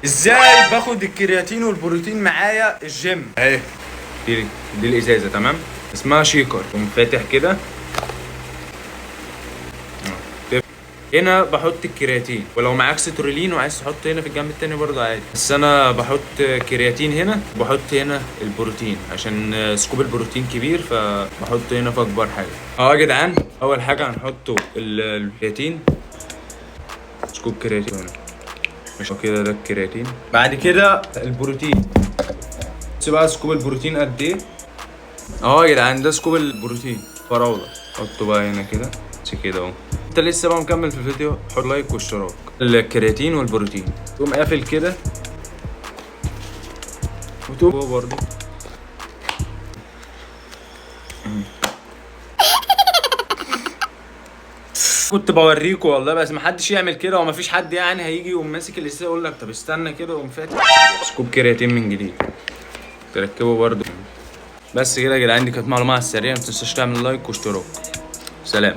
ازاي باخد الكرياتين والبروتين معايا الجيم اهي. دي الازازه تمام، اسمها شيكر. قوم فاتح كده، هنا بحط الكرياتين، ولو معاك سترولين وعايز تحط هنا في الجنب التاني برضه عادي، بس انا بحط كرياتين هنا وبحط هنا البروتين عشان سكوب البروتين كبير، فبحط هنا في اكبر حاجه. يا جدعان، اول حاجه هنحطه الكرياتين، سكوب كرياتين هنا، مش كده، ده الكرياتين. بعد كده البروتين، بص بقى سكوب البروتين قد ايه. يا جدعان، ده سكوب البروتين فراوله، حطه بقى هنا كده، كده اهو. انت لسه بقى مكمل في الفيديو، حط لايك واشتراك. الكرياتين والبروتين تقوم قافل كده، وتقوم جوه برضه. كنت بوريكوا والله، بس محدش يعمل كده، ومفيش حد يعني هيجي يقوم ماسك الازازه يقول لك طب استنى كده، وقوم فاتح سكوب كرياتين من جديد تركبه برضه. بس كده يا جدعان، دي كانت معلومه على السريع، ما تنساش تعمل لايك واشتراك. سلام.